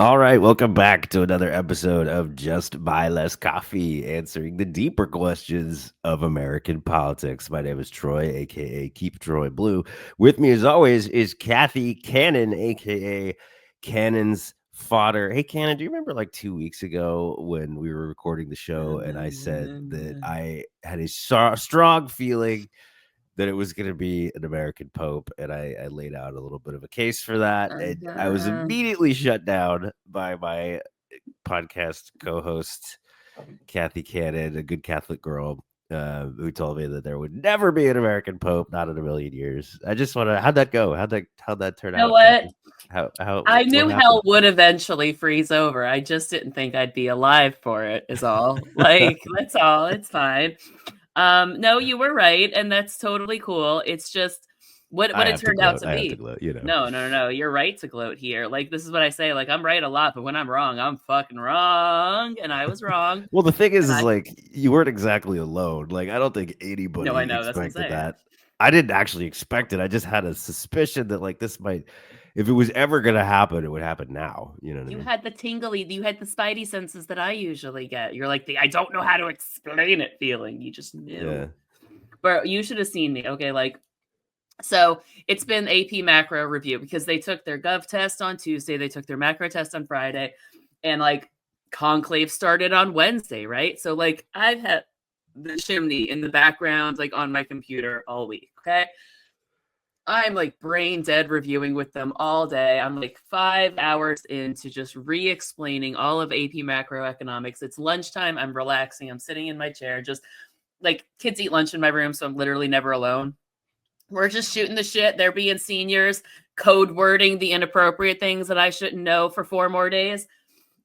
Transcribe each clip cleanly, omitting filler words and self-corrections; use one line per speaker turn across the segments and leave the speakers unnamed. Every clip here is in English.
All right, welcome back to another episode of Just Buy Less Coffee, answering the deeper questions of American politics. My name is Troy, aka Keep Troy Blue. With me, as always, is Cathy Cannon, aka Cannon's Fodder. Hey, Cannon, do you remember like 2 weeks ago when we were recording the show and I said that I had a strong feeling that it was going to be an American Pope, and I laid out a little bit of a case for that, and I was immediately shut down by my podcast co-host Cathy Cannon, a good Catholic girl, who told me that there would never be an American Pope, not in a million years. I just want to, how'd that go? How'd that turn
You know
out,
what?
Cathy? How
I
what
knew
happened?
hell would eventually freeze over. I just didn't think I'd be alive for it, is all. Like, that's all. It's fine. No, you were right, and that's totally cool. It's just what
I
it
have to
turned out
gloat.
to
I have to
be.
gloat. You know.
No. You're right to gloat here. Like, this is what I say. Like, I'm right a lot, but when I'm wrong, I'm fucking wrong, and I was wrong.
Well, the thing
And
is like you weren't exactly alone. Like I don't think
no, I
anybody
know. That's what I'm
expected
saying.
that. I didn't actually expect it. I just had a suspicion that like this might, if it was ever gonna happen, it would happen now. You know what I
You
mean?
had the tingly, you had the spidey senses that I usually get. You're like the I don't know how to explain it feeling. You just knew.
Yeah.
But you should have seen me. Okay, like so it's been AP macro review because they took their gov test on Tuesday, they took their macro test on Friday, and like conclave started on Wednesday, right? So like I've had the chimney in the background, like on my computer all week. Okay. I'm like brain dead reviewing with them all day. I'm like 5 hours into just re explaining all of AP macroeconomics. It's lunchtime. I'm relaxing. I'm sitting in my chair, just like kids eat lunch in my room. So I'm literally never alone. We're just shooting the shit. They're being seniors, code wording the inappropriate things that I shouldn't know for 4 more days.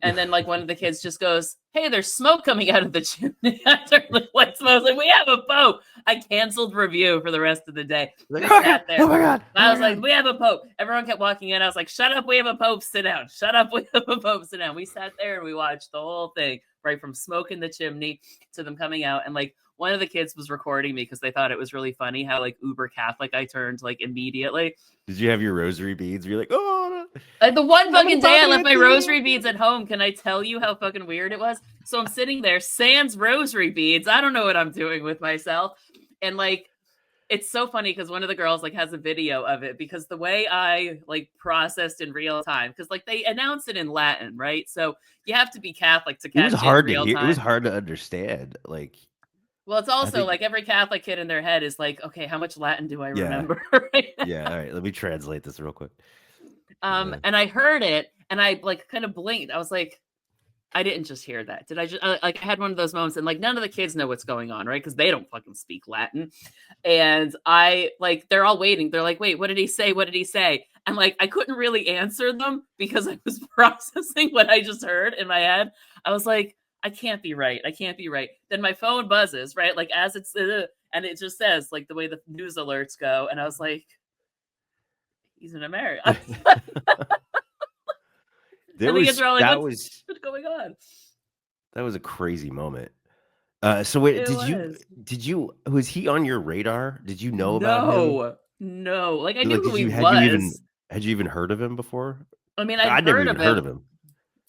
And then like one of the kids just goes, "Hey, there's smoke coming out of the chimney." I turned like, "What smoke?" I was like, "We have a pope." I canceled review for the rest of the day.
Like,
We
oh god,
sat there.
oh my god, oh
I
my
was like,
god.
"We have a pope." Everyone kept walking in. I was like, "Shut up, we have a pope. Sit down. Shut up, we have a pope. Sit down." We sat there and we watched the whole thing, right from smoke in the chimney to them coming out. And like one of the kids was recording me because they thought it was really funny how like uber Catholic I turned like immediately.
Did you have your rosary beads? You're like, oh,
The one fucking day I left my rosary
beads.
beads at home, can I tell you how fucking weird it was? So I'm sitting there, sans rosary beads. I don't know what I'm doing with myself. And like, it's so funny because one of the girls like has a video of it because the way I like processed in real time, because like they announce it in Latin, right? So you have to be Catholic to
It was
catch it in
hard to
real
hear. It was
time.
hard to understand. Like,
Well, it's
I
also
think,
like every Catholic kid in their head is like, okay, how much Latin do I
yeah,
remember? Right?
yeah. All right, let me translate this real quick. Yeah.
And I heard it and I like kind of blinked. I was like, I didn't just hear that. Did I just like I had one of those moments and like none of the kids know what's going on, right? Because they don't fucking speak Latin. And I like they're all waiting. They're like, wait, what did he say? What did he say? And like I couldn't really answer them because I was processing what I just heard in my head. I was like, I can't be right. I can't be right. Then my phone buzzes, right? Like as it's and it just says like the way the news alerts go. And I was like, he's in America.
There
And the kids
was
are all like,
that
what's going on?
was a crazy moment. So wait,
It was.
did you was he on your radar? Did you know about him?
No, no. Like I
Like,
knew who he
had
was.
you even heard of him before?
I mean, I'd
I'd never
heard
even
of
heard of
him.
him.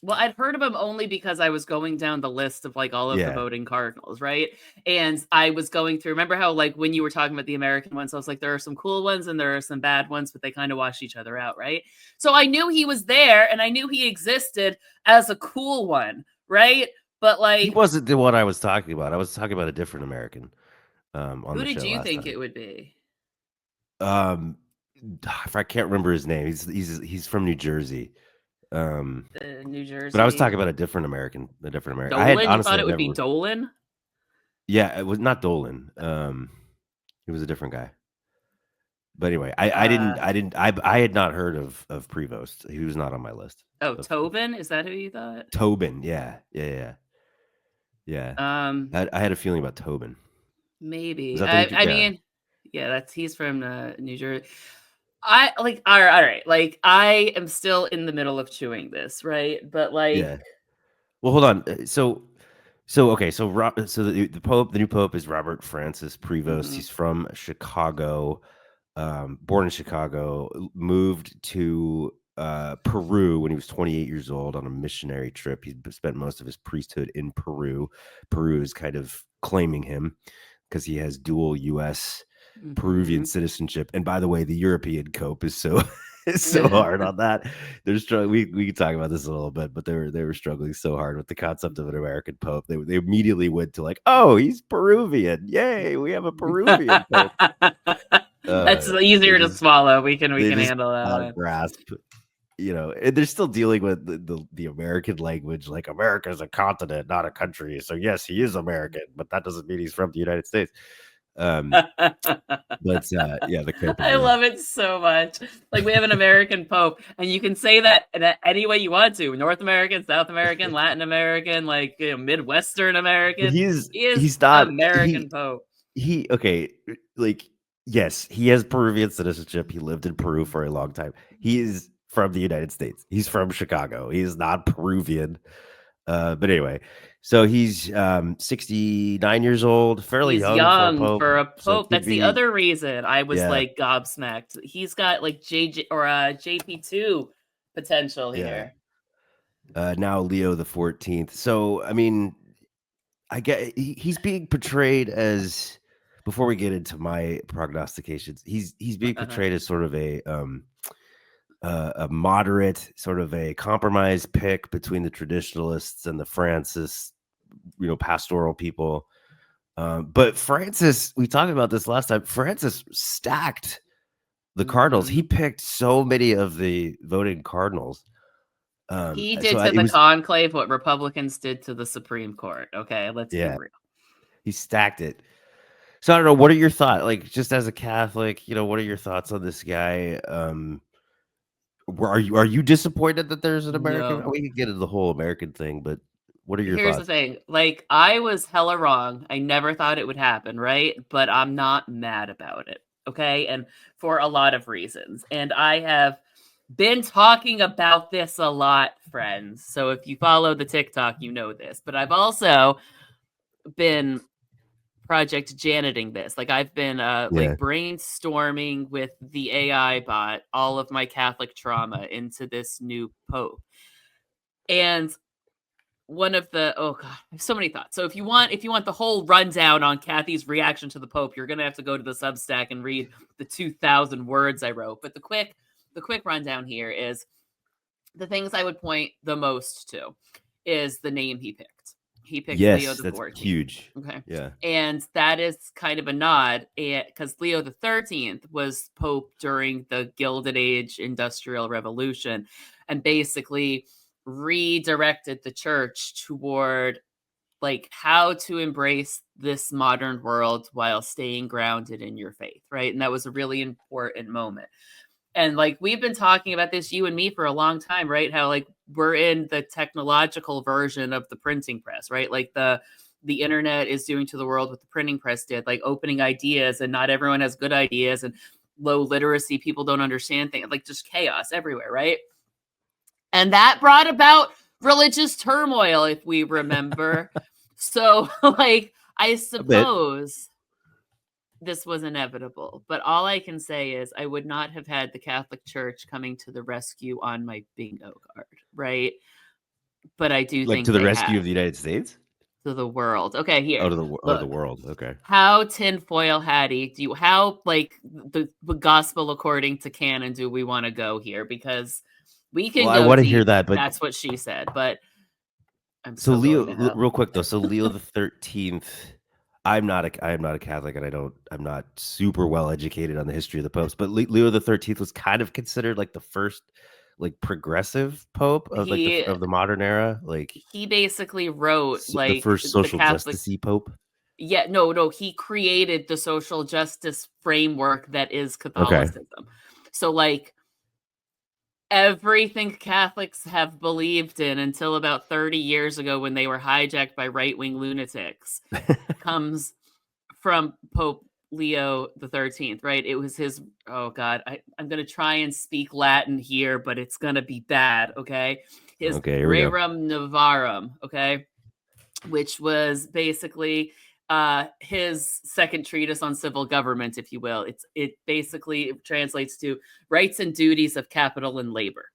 Well, I'd heard of him only because I was going down the list of like all of the
Yeah.
voting Cardinals, right? And I was going through. Remember how like when you were talking about the American ones, I was like, there are some cool ones and there are some bad ones, but they kind of wash each other out, right? So I knew he was there and I knew he existed as a cool one, right? But
He
like,
wasn't the one I was talking about. I was talking about a different American on
who
the
did
show
you
last
think
time.
it would be?
Um if I can't remember his name. He's from New Jersey.
New
But I was
Jersey.
talking about a different American. I had
Dolan? You thought
honestly
it
I've
would be
never.
Dolan?
Yeah, it was not Dolan. It was a different guy. But anyway,
Uh,
I had not heard of Prevost. He was not on my list.
oh,
Of
Tobin? Is that who you thought?
Tobin, yeah.
Um,
I had a feeling about Tobin. Was
Maybe.
that the
I
yeah,
mean, yeah, that's he's from New Jersey. I like all right. Like I am still in the middle of chewing this, right? But like
yeah. Well, hold on. So okay, so the pope, the new pope is Robert Francis Prevost.
mhm.
He's from Chicago, born in Chicago, moved to Peru when he was 28 years old on a missionary trip. He spent most of his priesthood in Peru. Peru is kind of claiming him because he has dual U.S. Peruvian
Mhm.
citizenship. And by the way, the European cope is so is so hard on that. They're struggling. We can talk about this a little bit, but they were struggling so hard with the concept of an American pope. They immediately went to like, oh, he's Peruvian. Yay, we have a Peruvian pope.
That's
They
easier to
just
swallow. We can
they just
handle that
cannot
one.
grasp, and they're still dealing with the American language. Like America is a continent, not a country. So yes, he is American, but that doesn't mean he's from the United States. Um, but yeah, the cope is
I
real.
love it so much. Like we have an American Pope, and you can say that in any way you want to: North American, South American, Latin American, like Midwestern
But
American.
he's
He is
he's not
American Pope.
he okay, like yes, he has Peruvian citizenship. He lived in Peru for a long time. He is from the United States. He's from Chicago. He is not Peruvian. But anyway, so he's 69 years old, fairly
He's
young for a
young
pope.
for a
So it
Pope.
could
That's the
be,
other reason I was
yeah,
like gobsmacked. He's got like JJ or JP2 potential
yeah.
here.
Now Leo the 14th. So I mean, I get he's being portrayed as, before we get into my prognostications, he's being portrayed as sort of a moderate, sort of a compromise pick between the traditionalists and the Francis, pastoral people. But Francis, we talked about this last time. Francis stacked the Cardinals. He
Mhm.
picked so many of the voting Cardinals.
He
So
did to
it
the
was,
conclave what Republicans did to the Supreme Court. Okay, let's be
yeah,
real.
he stacked it. So I don't know. What are your thoughts? Like, just as a Catholic, what are your thoughts on this guy? Are you disappointed that there's an American?
No.
We could get into the whole American thing, but what are your
Here's the
thoughts?
thing. Like I was hella wrong. I never thought it would happen, right? But I'm not mad about it. Okay? And for a lot of reasons. And I have been talking about this a lot, friends. So if you follow the TikTok, you know this. But I've also been project janiting this. Like I've been
Yeah.
like brainstorming with the AI bot all of my Catholic trauma into this new pope. And one of the oh god, I have so many thoughts. So if you want the whole rundown on Cathy's reaction to the Pope, you're gonna have to go to the Substack and read the 2,000 words I wrote. But the quick rundown here is the things I would point the most to is the name he picked. He picked Leo
Yes,
the
that's
14th.
huge.
Okay.
Yeah.
And that is kind of a nod because Leo the 13th was Pope during the Gilded Age Industrial Revolution and basically redirected the church toward like how to embrace this modern world while staying grounded in your faith, right? And that was a really important moment. And like we've been talking about this, you and me, for a long time, right? How like we're in the technological version of the printing press, right? Like the internet is doing to the world what the printing press did, like opening ideas, and not everyone has good ideas, and low literacy, people don't understand things, like just chaos everywhere, right? And that brought about religious turmoil, if we remember. So, like, I
A bit.
suppose this was inevitable. But all I can say is I would not have had the Catholic Church coming to the rescue on my bingo card, right? But I do
Like, to
think
the
they
rescue
have
of the United States?
to the world. Okay,
Oh,
here,
the
look.
world. Okay.
How tinfoil hatty do you, how like the gospel according to canon do we want to go here? Because we
Well,
can
I
go
want to hear
deep.
that, but
That's what she said, but I'm
so
still going
Leo,
to hell.
real quick though. So Leo the 13th. I am not a Catholic, and I'm not super well educated on the history of the popes. But Leo the 13th was kind of considered like the first, like, progressive pope of like the
He
of the modern era, like
he basically wrote
the
like
first
the
social
Catholic.
justicey pope.
Yeah, no, he created the social justice framework that is
Okay.
Catholicism. So like everything Catholics have believed in until about 30 years ago when they were hijacked by right-wing lunatics comes from Pope Leo the 13th, right? It was his, oh God, I'm going to try and speak Latin here, but it's going to be bad, okay? His
Okay, here we go.
Rerum Novarum, okay? Which was basically his second treatise on civil government, if you will. It basically translates to rights and duties of capital and labor.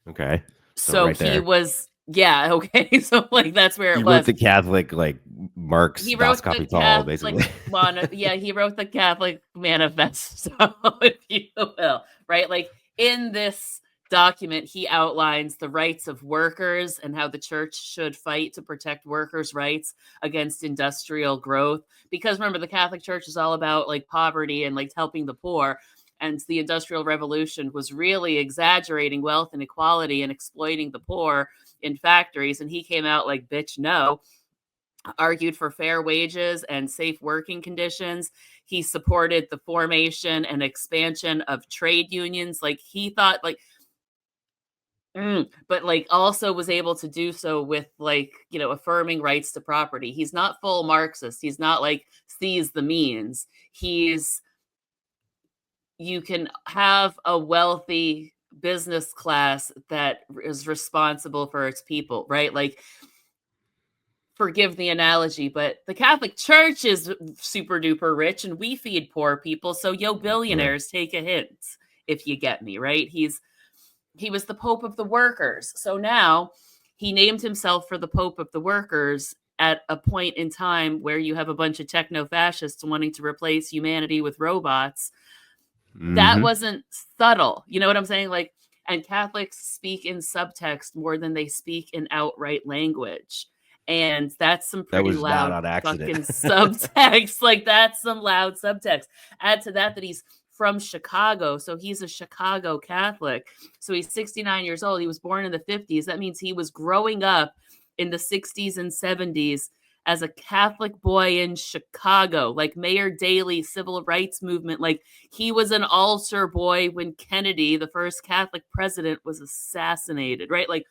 Okay. So
So
right
he
there.
was, yeah, okay. So like that's where
He
it
wrote
was.
the Catholic like Marx
He
Das
wrote the
Kapital,
Catholic
basically.
yeah, he wrote the Catholic Manifesto, if you will, right? Like in this document, he outlines the rights of workers and how the church should fight to protect workers' rights against industrial growth. Because remember, the Catholic Church is all about like poverty and like helping the poor. And the Industrial Revolution was really exaggerating wealth inequality and exploiting the poor in factories. And he came out like, bitch, no, argued for fair wages and safe working conditions. He supported the formation and expansion of trade unions. Like he thought like but like also was able to do so with like, affirming rights to property. He's not full Marxist. He's not like sees the means. He's You can have a wealthy business class that is responsible for its people, right? Like forgive the analogy, but the Catholic Church is super duper rich and we feed poor people. So yo
Yeah.
billionaires, take a hint, if you get me, right? He was the Pope of the workers. So now he named himself for the Pope of the workers at a point in time where you have a bunch of techno fascists wanting to replace humanity with robots. That
Hmm.
wasn't subtle. You know what I'm saying? Like, and Catholics speak in subtext more than they speak in outright language. And that's some
That
pretty
was not
loud
on accident.
fucking subtext. Like, that's some loud subtext. Add to that he's from Chicago. So he's a Chicago Catholic. So he's 69 years old. He was born in the 50s. That means he was growing up in the 60s and 70s as a Catholic boy in Chicago, like Mayor Daley, civil rights movement. Like he was an altar boy when Kennedy, the first Catholic president, was assassinated, right? Like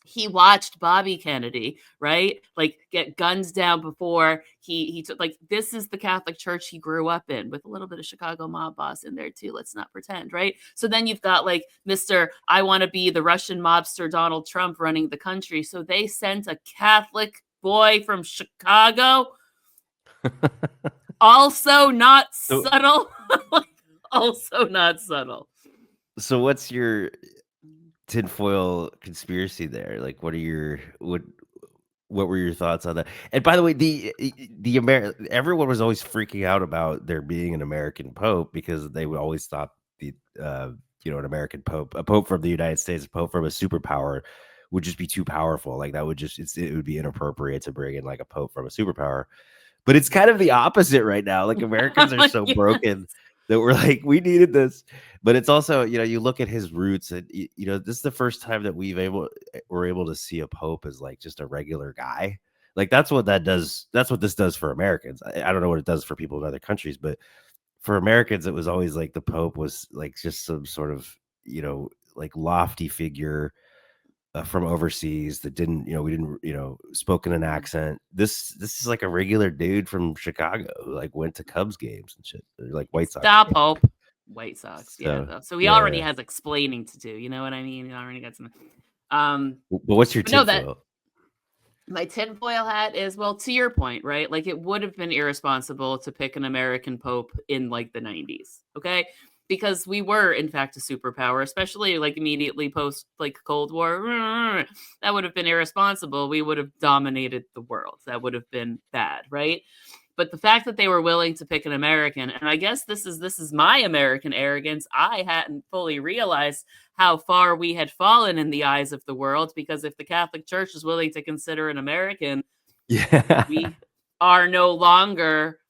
he watched Bobby Kennedy, right? Like get guns down before he took, like, this is the Catholic Church he grew up in with a little bit of Chicago mob boss in there too. Let's not pretend, right? So then you've got like Mr. I want to be the Russian mobster Donald Trump running the country. So they sent a Catholic boy from Chicago, also not
so
subtle. Also not subtle.
so what's your tinfoil conspiracy there? Like what were your thoughts on that? And by the way, everyone was always freaking out about there being an American pope because they would always thought the an American pope, a pope from the United States, a pope from a superpower would just be too powerful. Like that would it would be inappropriate to bring in like a pope from a superpower. But it's kind of the opposite right now. Like Americans are so
Yes.
broken that we're like, we needed this. But it's also, you look at his roots and this is the first time that we're able to see a pope as like just a regular guy. Like that's what that does. That's what this does for Americans. I don't know what it does for people in other countries, but for Americans, it was always like the Pope was like just some sort of, like lofty figure from overseas that didn't, we didn't, spoke in an accent. This is like a regular dude from Chicago who like went to Cubs games and shit, or like White Sox
Stop,
games.
Hope. White Sox, yeah.
So
So he already
yeah.
has explaining to do. You know what I mean? He already got some.
But what's your
But no, that
tinfoil?
my tinfoil hat is, well, to your point, right? Like it would have been irresponsible to pick an American pope in like the 90s, okay? Because we were in fact a superpower, especially like immediately post like Cold War. That would have been irresponsible. We would have dominated the world. That would have been bad, right? But the fact that they were willing to pick an American, and I guess this is my American arrogance. I hadn't fully realized how far we had fallen in the eyes of the world, because if the Catholic Church is willing to consider an American,
Yeah.
we are no longer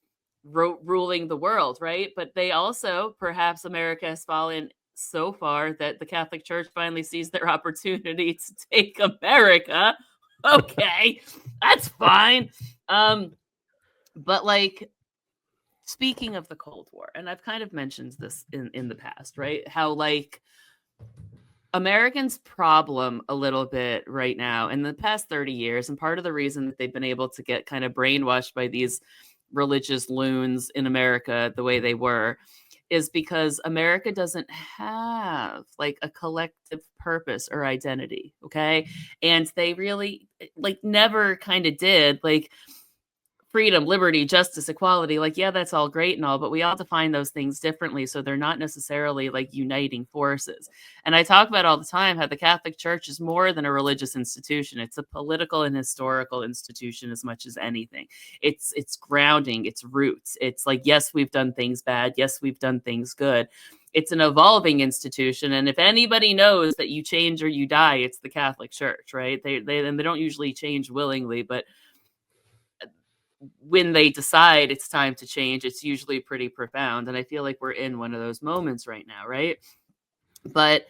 ruling the world, right? But they also, perhaps America has fallen so far that the Catholic Church finally sees their opportunity to take America. Okay, that's fine. But like, speaking of the Cold War, and I've kind of mentioned this in the past, right? How like Americans' problem a little bit right now in the past 30 years, and part of the reason that they've been able to get kind of brainwashed by these religious loons in America the way they were, is because America doesn't have like a collective purpose or identity, okay? And they really like never kind of did. Like freedom, liberty, justice, equality, like, yeah, that's all great and all, but we all define those things differently. So they're not necessarily like uniting forces. And I talk about all the time how the Catholic Church is more than a religious institution. It's a political and historical institution as much as anything. It's grounding, its roots. It's like, yes, we've done things bad. Yes, we've done things good. It's an evolving institution. And if anybody knows that you change or you die, it's the Catholic Church, right? And they don't usually change willingly, but when they decide it's time to change, it's usually pretty profound. And I feel like we're in one of those moments right now, right? But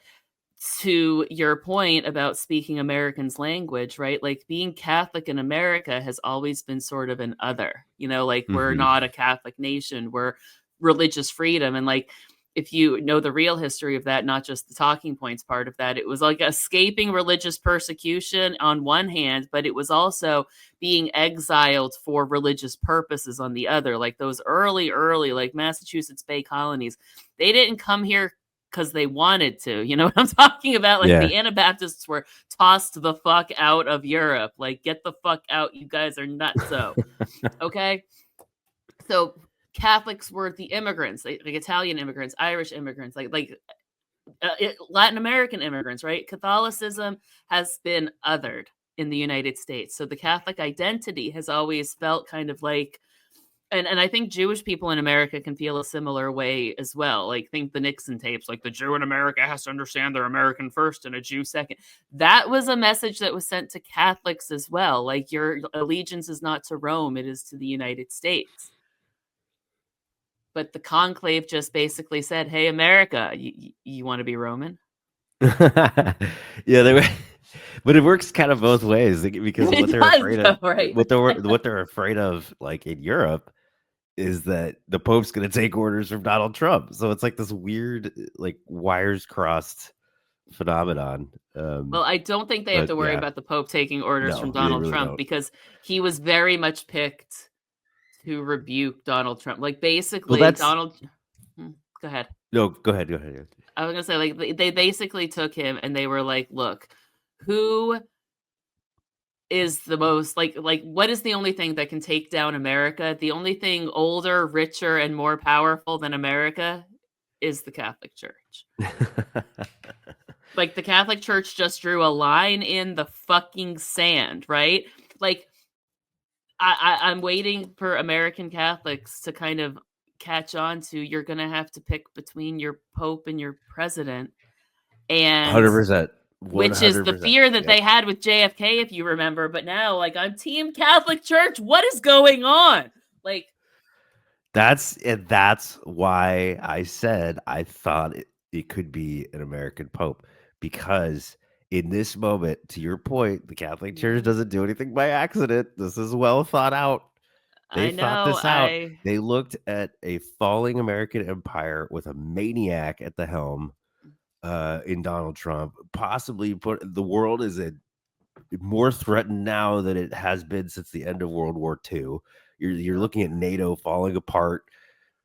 to your point about speaking Americans' language, right? Like being Catholic in America has always been sort of an other, like we're
Mhm.
not a Catholic nation, we're religious freedom. And like, if you know the real history of that, not just the talking points part of that, it was like escaping religious persecution on one hand, but it was also being exiled for religious purposes on the other. Like those early, like Massachusetts Bay colonies, they didn't come here because they wanted to. You know what I'm talking about? Like
Yeah.
the Anabaptists were tossed the fuck out of Europe. Like, get the fuck out. You guys are nuts. So, okay. So Catholics were the immigrants, like Italian immigrants, Irish immigrants, Latin American immigrants, right? Catholicism has been othered in the United States. So the Catholic identity has always felt kind of like, and I think Jewish people in America can feel a similar way as well. Like, think the Nixon tapes, like the Jew in America has to understand they're American first and a Jew second. That was a message that was sent to Catholics as well. Like, your allegiance is not to Rome, it is to the United States. But the conclave just basically said, hey, America, you want to be Roman?
Yeah, they were, but it works kind of both ways because what
It
they're
does,
afraid of,
though, right?
what they're afraid of, like in Europe, is that the Pope's going to take orders from Donald Trump. So it's like this weird, like wires crossed phenomenon.
Well, I don't think they have
But
to worry
yeah,
about the Pope taking orders from
no, they
Donald
really
Trump
don't.
because he was very much picked to rebuke Donald Trump. Like,
Well,
basically,
that's
Donald. Go ahead.
no. Go ahead. Go ahead.
I was gonna say, like, they basically took him and they were like, look, who is the most like what is the only thing that can take down America? The only thing older, richer, and more powerful than America is the Catholic Church. Like, the Catholic Church just drew a line in the fucking sand, right? Like, I'm waiting for American Catholics to kind of catch on to, you're gonna have to pick between your Pope and your president. And
100%.
which is the
100%.
fear that
Yep.
they had with JFK, if you remember. But now, like, I'm Team Catholic Church. What is going on? Like,
That's why I said I thought it could be an American Pope, because in this moment, to your point, the Catholic Church
yeah,
doesn't do anything by accident. This is well thought out. They
I
thought
know.
this out. They looked at a falling American empire with a maniac at the helm, in Donald Trump. Possibly put the world is more threatened now than it has been since the end of World War II. You're
Yep.
looking at NATO falling apart.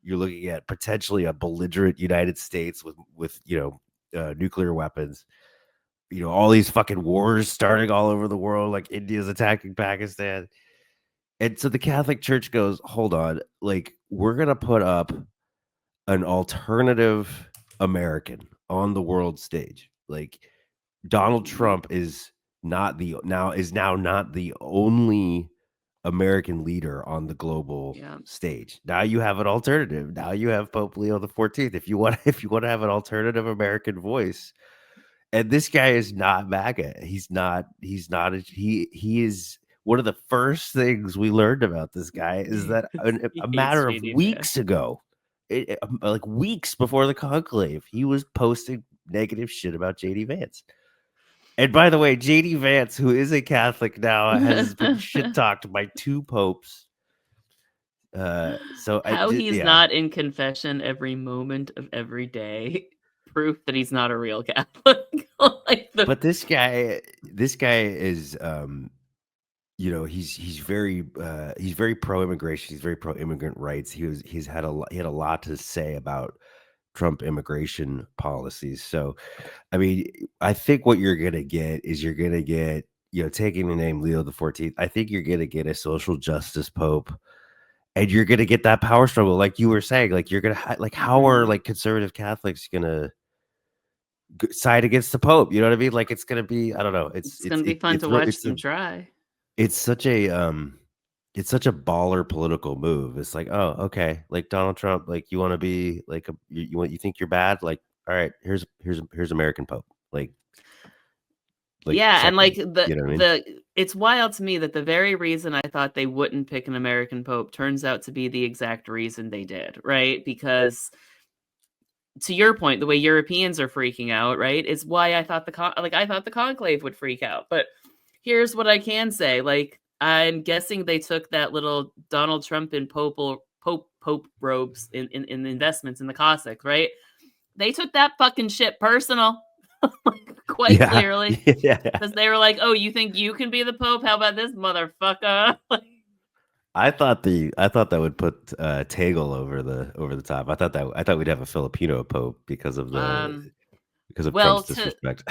You're looking at potentially a belligerent United States with nuclear weapons. All these fucking wars starting all over the world, like India's attacking Pakistan. And so the Catholic Church goes, hold on, like we're gonna put up an alternative American on the world stage. Like Donald Trump is now not the only American leader on the global
Yeah.
stage. Now you have an alternative. Now you have Pope Leo the 14th. If you want to have an alternative American voice, and this guy is not MAGA. He is one of the first things we learned about this guy is that
He
a
hates
matter of
JD Vance.
weeks ago, like weeks before the conclave, he was posting negative shit about JD Vance. And by the way, JD Vance, who is a Catholic now, has been shit talked by two popes.
How he's
Yeah.
not in confession every moment of every day. Proof that he's not a real Catholic.
But this guy is he's very pro immigration. He's very pro immigrant rights. He had a lot to say about Trump immigration policies. So I mean, I think what you're gonna get is taking the name Leo the 14th, I think you're gonna get a social justice pope, and you're gonna get that power struggle, like you were saying. Like you're gonna like how are like conservative Catholics gonna side against the pope? You know what I mean? Like it's gonna be, I don't know.
It's gonna be fun to watch them try.
It's such a it's such a baller political move. It's like, oh, okay, like Donald Trump, like you want to be like you think you're bad, like all right, here's American Pope, like
Yeah,
check
and
me,
like
you know what I mean?
it's wild to me that the very reason I thought they wouldn't pick an American pope turns out to be the exact reason they did, right? Because to your point, the way Europeans are freaking out, right, is why I thought I thought the conclave would freak out. But here's what I can say: like, I'm guessing they took that little Donald Trump and Pope robes in investments in the Cossacks, right? They took that fucking shit personal, like, quite
Yeah,
clearly,
yeah.
because they were like, "Oh, you think you can be the Pope? How about this motherfucker?"
I thought that would put Tegel over the top. I thought we'd have a Filipino Pope
um,
because of
well,
Trump's
to
disrespect.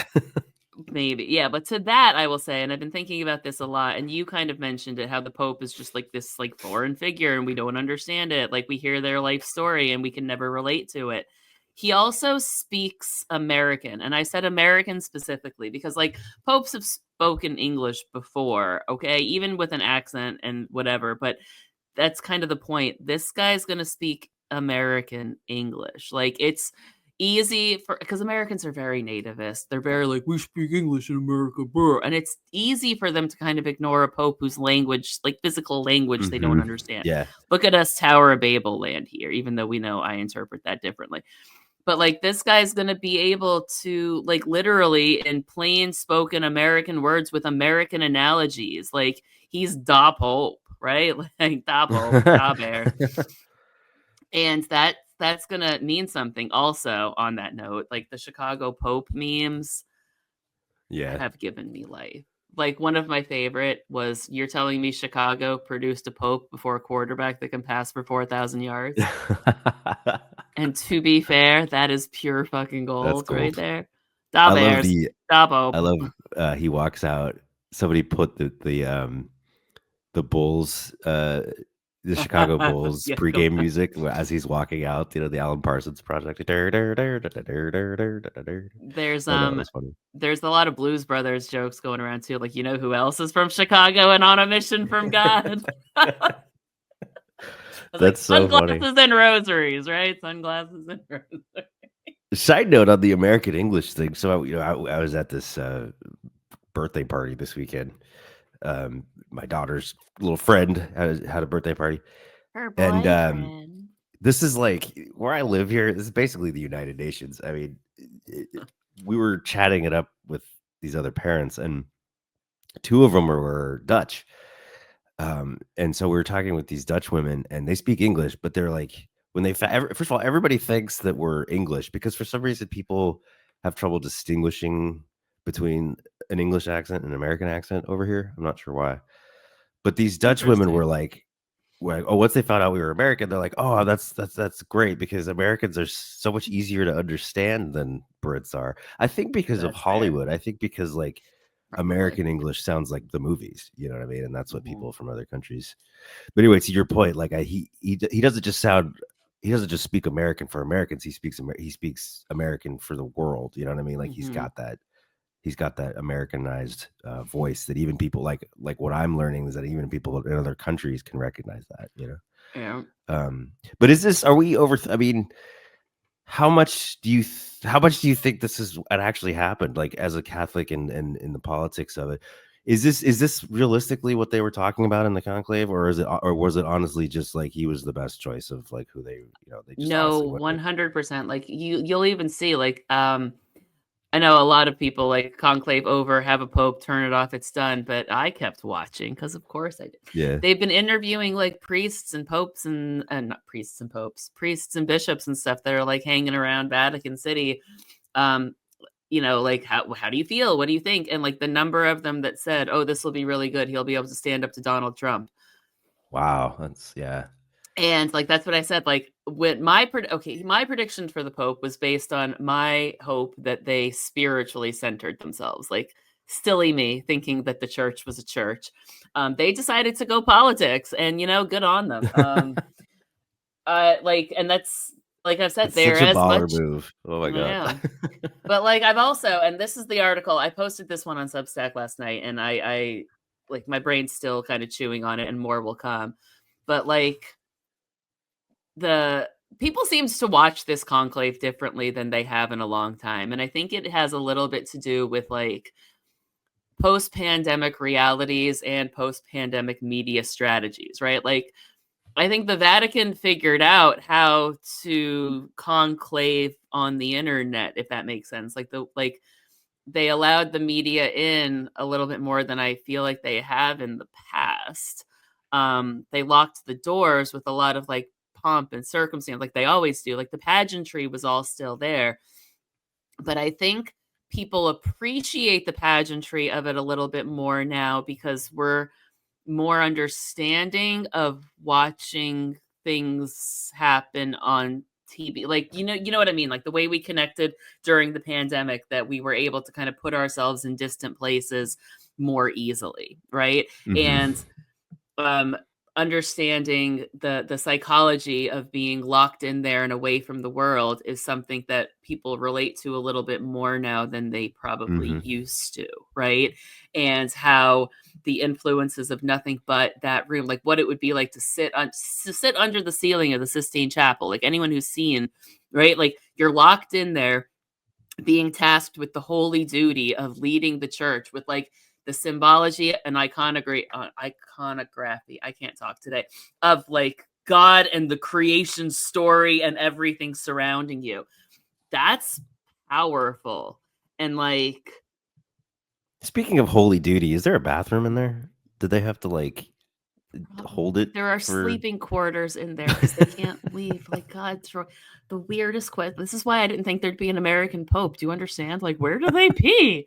maybe, yeah, but to that I will say, and I've been thinking about this a lot, and you kind of mentioned it, how the Pope is just like this like foreign figure and we don't understand it. Like we hear their life story and we can never relate to it. He also speaks American, and I said American specifically because like popes have spoken English before, okay, even with an accent and whatever, but that's kind of the point. This guy's going to speak American English. Like it's easy for because Americans are very nativist. They're very like we speak English in America, brr. And it's easy for them to kind of ignore a pope whose language, like physical language, they don't
Hmm.
understand.
Yeah.
Look at us Tower of Babel land here, even though we know I interpret that differently. But like this guy's going to be able to like literally in plain spoken American words with American analogies. Like he's da Pope, right? Like da Pope, da Bear. And that's going to mean something also on that note. Like the Chicago Pope memes
Yeah.
have given me life. Like one of my favorite was you're telling me Chicago produced a Pope before a quarterback that can pass for 4,000 yards. And to be fair, that is pure fucking
That's
gold right
gold.
there. Da
I love
Bears,
the
da
I
Pope.
love he walks out. Somebody put the Bulls the Chicago Bulls
Yeah, go
pregame
on.
music as he's walking out, the Alan Parsons Project. I
There's
thought that was funny.
there's a lot of Blues Brothers jokes going around too. Like, you know who else is from Chicago and on a mission from God? I was like,
That's so funny.
sunglasses and rosaries, right? Sunglasses and rosaries.
Side note on the American English thing. So I was at this birthday party this weekend. My daughter's little friend had a birthday party,
Her
and
boyfriend.
this is like where I live here. This is basically the United Nations. I mean, we were chatting it up with these other parents, and two of them were Dutch. And so we were talking with these Dutch women, and they speak English, but they're like, when they first of all, everybody thinks that we're English because for some reason people have trouble distinguishing between an English accent and an American accent over here. I'm not sure why, but these Dutch women
Interesting.
were like, oh, once they found out we were American, they're like, oh, that's great because Americans are so much easier to understand than Brits are. I think because of
That's fair.
Hollywood. I think because like
Probably.
American English sounds like the movies, you know what I mean? And that's what
Mhm.
people from other countries. But anyway, to your point, like he doesn't just sound he doesn't just speak American for Americans. He speaks American for the world. You know what I mean? Like
Mhm.
he's got that Americanized voice that even people like what I'm learning is that even people in other countries can recognize that. You know.
Yeah.
But are we over? I mean, how much do you think this is what actually happened? Like as a Catholic and in the politics of it, is this realistically what they were talking about in the conclave, or was it honestly just like he was the best choice of like who they just
No,
honestly went with?
100%. Like you'll even see like I know a lot of people like conclave over, have a pope, turn it off, it's done. But I kept watching because, of course, I did.
Yeah.
They've been interviewing like priests and popes and not priests and popes, priests and bishops and stuff that are like hanging around Vatican City. Um, like how do you feel? What do you think? And like the number of them that said, "Oh, this will be really good. He'll be able to stand up to Donald Trump."
Wow. That's yeah.
And like that's what I said. Like when my prediction for the Pope was based on my hope that they spiritually centered themselves. Like silly me thinking that the church was a church. They decided to go politics, and good on them. And that's like I've said,
It's
they're
such a
as
baller
much.
move. Oh my god.
Yeah. But like I've also, and this is the article, I posted this one on Substack last night, and I like my brain's still kind of chewing on it, and more will come. But like the people seems to watch this conclave differently than they have in a long time, and I think it has a little bit to do with like post-pandemic realities and post-pandemic media strategies, right? Like I think the Vatican figured out how to conclave on the internet, if that makes sense. Like they allowed the media in a little bit more than I feel like they have in the past. They locked the doors with a lot of like pomp and circumstance, like they always do. Like the pageantry was all still there. But I think people appreciate the pageantry of it a little bit more now because we're more understanding of watching things happen on TV. Like, you know what I mean? Like the way we connected during the pandemic, that we were able to kind of put ourselves in distant places more easily, right? And um understanding the psychology of being locked in there and away from the world is something that people relate to a little bit more now than they probably used to, right? And how the influences of nothing but that room, like what it would be like to sit under the ceiling of the Sistine Chapel, like anyone who's seen, right? Like you're locked in there being tasked with the holy duty of leading the church with like the symbology and iconography, I can't talk today, of like God and the creation story and everything surrounding you. That's powerful. And like,
Speaking of holy duty, is there a bathroom in there? Did they have to like hold it
there are
for
sleeping quarters in there because they can't leave. Like, God, the weirdest question. This is why I didn't think there'd be an American Pope. Do you understand? Like, where do they pee?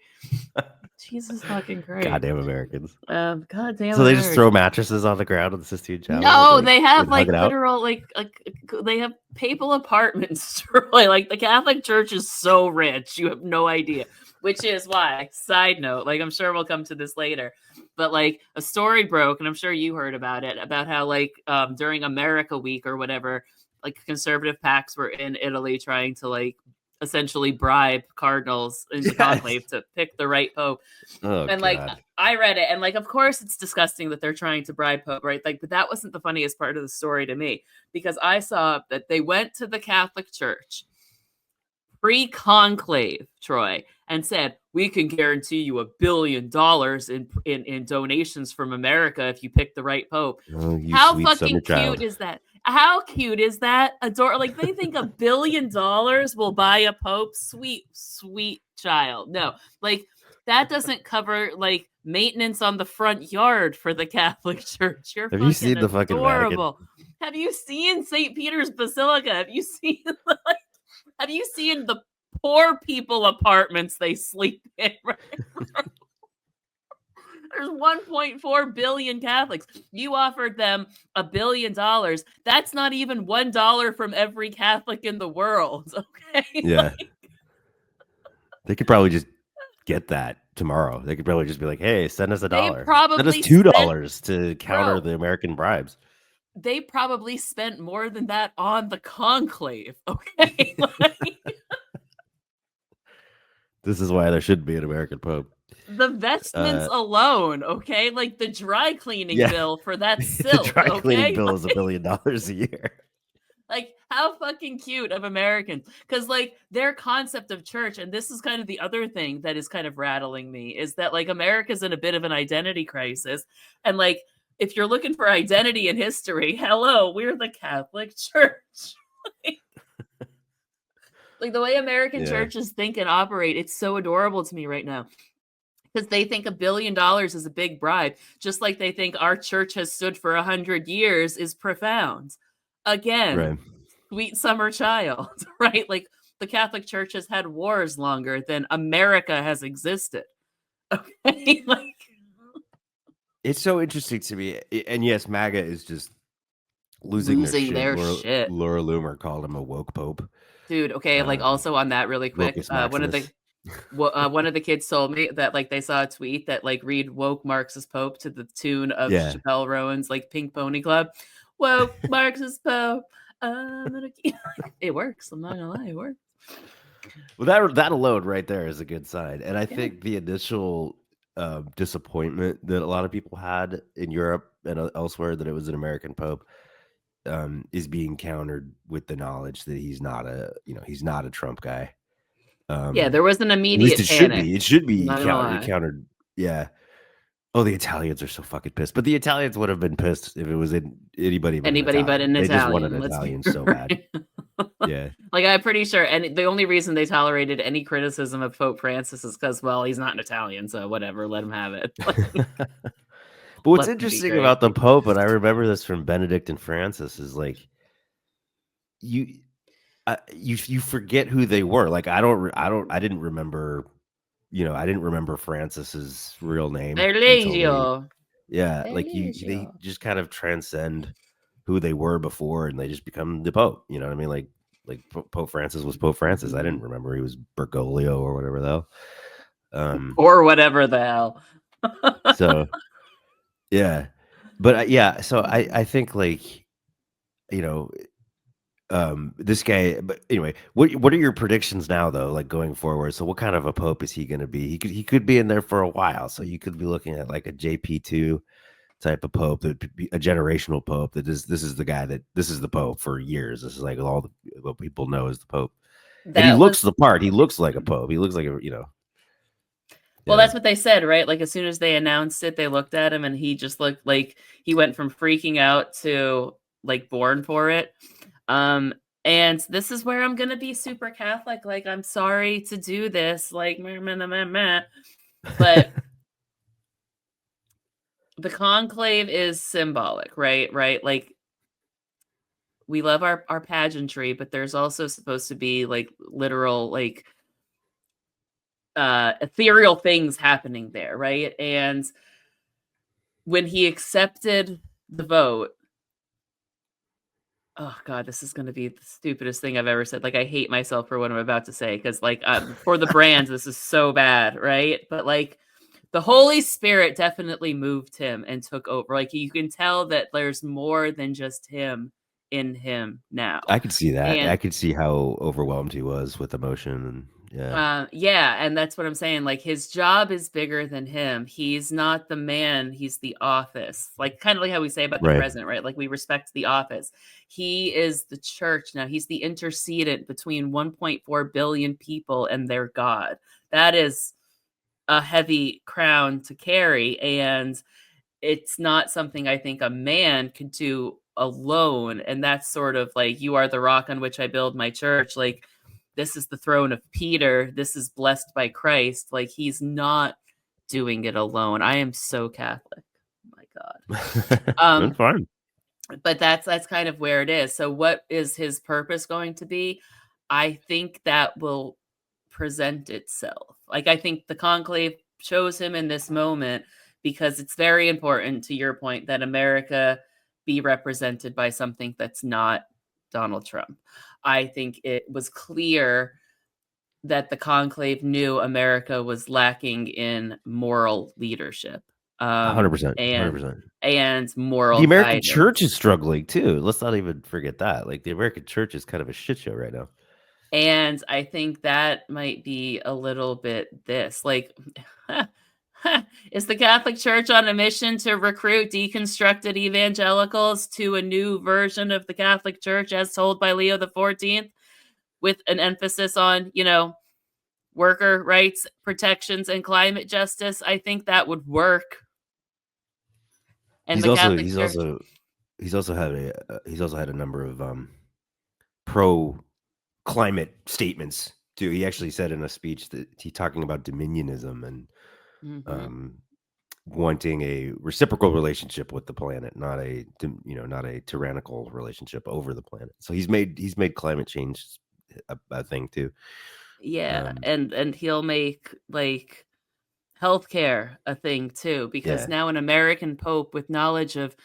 Jesus fucking Christ.
goddamn Americans?
Goddamn
So they just throw
Americans.
mattresses on the ground in the Sistine Chapel
No,
and
they have
and hug
like
it out?
literal like they have papal apartments. Really, like the Catholic Church is so rich, you have no idea. Which is why, side note, like I'm sure we'll come to this later, but like a story broke, and I'm sure you heard about it, about how like during America Week or whatever, like conservative PACs were in Italy trying to like essentially bribe cardinals in the
Yes.
conclave to pick the right pope.
Oh
And like
god.
I read it, and like of course it's disgusting that they're trying to bribe Pope, right? Like, but that wasn't the funniest part of the story to me, because I saw that they went to the Catholic Church pre-conclave, Troy, and said, we can guarantee you $1 billion in donations from America if you pick the right pope.
Oh, you
How
sweet summer
fucking cute
child.
is that? How cute is that? Adore, like they think $1 billion will buy a pope. Sweet, sweet child. No, like that doesn't cover like maintenance on the front yard for the Catholic Church. You're
Have you
fucking
seen the fucking Vatican?
adorable. Have you seen St. Peter's Basilica? Have you seen like, have you seen the poor people apartments they sleep in? Right? There's 1.4 billion Catholics. You offered them $1 billion. That's not even $1 from every Catholic in the world. Okay.
Yeah. They could probably just get that tomorrow. They could probably just be like, hey, send us
They
$1. Send us
probably spent,
$2 to counter
bro,
the American bribes.
they probably spent more than that on the conclave. Okay. Like,
This is why there should be an American Pope.
the vestments alone, okay? Like the dry cleaning
Yeah.
bill for that
The
silk,
dry cleaning
okay?
bill is $1 billion a year.
Like, how fucking cute of Americans. Because, like, their concept of church, and this is kind of the other thing that is kind of rattling me, is that, like, America's in a bit of an identity crisis. And, like, if you're looking for identity in history, hello, we're the Catholic Church. Like, the way American churches think and operate, it's so adorable to me right now. Because they think $1 billion is a big bribe, just like they think our church has stood for 100 years is profound. Again,
Right.
sweet summer child, right? Like the Catholic Church has had wars longer than America has existed. Okay. Like,
It's so interesting to me. And yes, MAGA is just losing their shit. Laura Loomer called him a woke pope.
Dude, okay, like also on that really quick,
Locus Maximus.
One of the kids told me that like they saw a tweet that like read "Woke Marxist Pope" to the tune of
Yeah.
Chappelle Rowan's like Pink Pony Club. Woke Marxist Pope. It works. I'm not gonna lie, it works.
Well, that alone right there is a good sign, and I
Yeah.
think the initial, disappointment that a lot of people had in Europe and, elsewhere that it was an American pope, is being countered with the knowledge that he's not a Trump guy.
Yeah, there was an
At least
immediate
it should
panic.
be. It should
I'm
be
not gonna lie.
countered. Yeah. Oh, the Italians are so fucking pissed, but the Italians would have been pissed if it was in anybody but an
Anybody but
Italian.
an
They just wanted
Italian, let's be
Italians so bad.
right.
Yeah.
Like, I'm pretty sure and the only reason they tolerated any criticism of Pope Francis is because, well, he's not an Italian, so whatever, let him have it. Like,
But what's
let them be
interesting
great.
about the Pope, and I remember this from Benedict and Francis, is like you you forget who they were. Like I didn't remember, I didn't remember Francis's real name until
Eligio.
like they
Eligio.
just kind of transcend who they were before, and they just become the Pope. You know what I mean? Like Pope Francis was Pope Francis. I
Mhm.
didn't remember he was Bergoglio or whatever though.
Or whatever the hell.
So yeah, but yeah, so I think like you know this guy, but anyway, what are your predictions now though, like going forward? So what kind of a pope is he going to be? He could be in there for a while, so you could be looking at like a JP2 type of pope, that could be a generational pope. That is This is the guy that this is the pope for years. This is like what people know as the pope, and he
That was
looks the part. He looks like a pope. He looks like a
Well,
yeah.
that's what they said, right? Like, as soon as they announced it, they looked at him and he just looked like he went from freaking out to like born for it. Um, and this is where I'm gonna be super Catholic. Like, I'm sorry to do this, like, meh, meh, meh, meh, meh. But the conclave is symbolic, right? Right? Like, we love our pageantry, but there's also supposed to be like literal, like ethereal things happening there, right? And when he accepted the vote, oh god, this is going to be the stupidest thing I've ever said. Like, I hate myself for what I'm about to say because, like, for the brands, this is so bad, right? But like, the Holy Spirit definitely moved him and took over. Like, you can tell that there's more than just him in him now,
I could see that.
and
I could see how overwhelmed he was with emotion, and yeah,
yeah, and that's what I'm saying. Like, his job is bigger than him. He's not the man, he's the office. Like, kind of like how we say about the
right.
president, right? Like, we respect the office. He is the church now. He's the intercedent between 1.4 billion people and their God. That is a heavy crown to carry, and it's not something I think a man could do alone. And that's sort of like, you are the rock on which I build my church. Like, this is the throne of Peter. This is blessed by Christ. Like, he's not doing it alone. I am so Catholic. Oh my God.
That's
Um,
fine.
but that's kind of where it is. So what is his purpose going to be? I think that will present itself. Like, I think the conclave chose him in this moment because it's very important, to your point, that America be represented by something that's not Donald Trump. I think it was clear that the conclave knew America was lacking in moral leadership,
100%,
and
100%. The
moral
American
guidance.
church is struggling too. Let's not even forget that. Like the American church is kind of a shit show right now.
And I think that might be a little bit this, like, is the Catholic Church on a mission to recruit deconstructed evangelicals to a new version of the Catholic Church as told by Leo the 14th, with an emphasis on, worker rights, protections, and climate justice? I think that would work. And
He's
the
also
Catholic
he's
Church,
also he's also had a number of pro climate statements too. He actually said in a speech that he talking about dominionism and
mhm.
um wanting a reciprocal relationship with the planet, not a tyrannical relationship over the planet. So he's made climate change a thing too.
Yeah,
Um,
and he'll make like healthcare a thing too, because
yeah,
now an American pope with knowledge of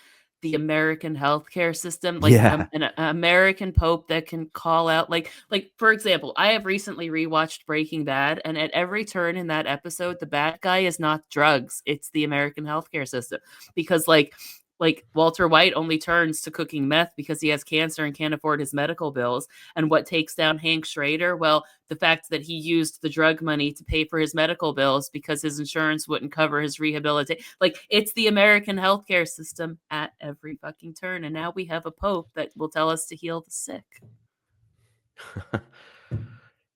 the American healthcare system, like
Yeah.
an American pope that can call out, like for example, I have recently rewatched Breaking Bad, and at every turn in that episode, the bad guy is not drugs; it's the American healthcare system, because like Walter White only turns to cooking meth because he has cancer and can't afford his medical bills. And what takes down Hank Schrader? Well, the fact that he used the drug money to pay for his medical bills because his insurance wouldn't cover his rehabilitation. Like, it's the American healthcare system at every fucking turn. And now we have a pope that will tell us to heal the sick.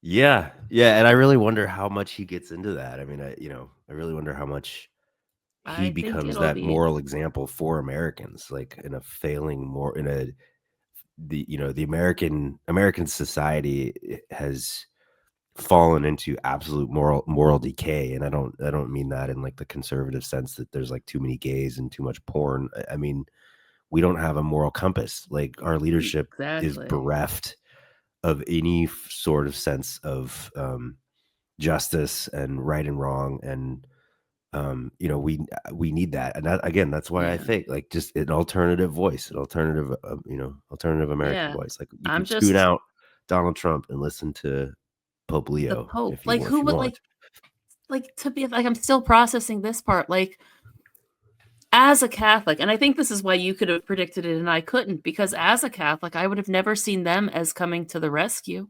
Yeah. Yeah. And I really wonder how much he gets into that. I mean, I really wonder how much he
I think
becomes
it'll
that
be,
moral example for Americans, like in a failing more in a the American society has fallen into absolute moral decay. And I don't mean that in like the conservative sense that there's like too many gays and too much porn. I mean, we don't have a moral compass. Like our leadership is
exactly.
bereft of any sort of sense of justice and right and wrong. And we need that. And that, again, that's why I
Yeah.
think like just an alternative voice, an alternative American
Yeah.
voice. Like you
I'm
can tune
just
out Donald Trump and listen to Pope
the
Leo
pope.
if
Like, who
you
would,
want.
like to be like, I'm still processing this part. Like, as a Catholic, and I think this is why you could have predicted it and I couldn't, because as a Catholic, I would have never seen them as coming to the rescue.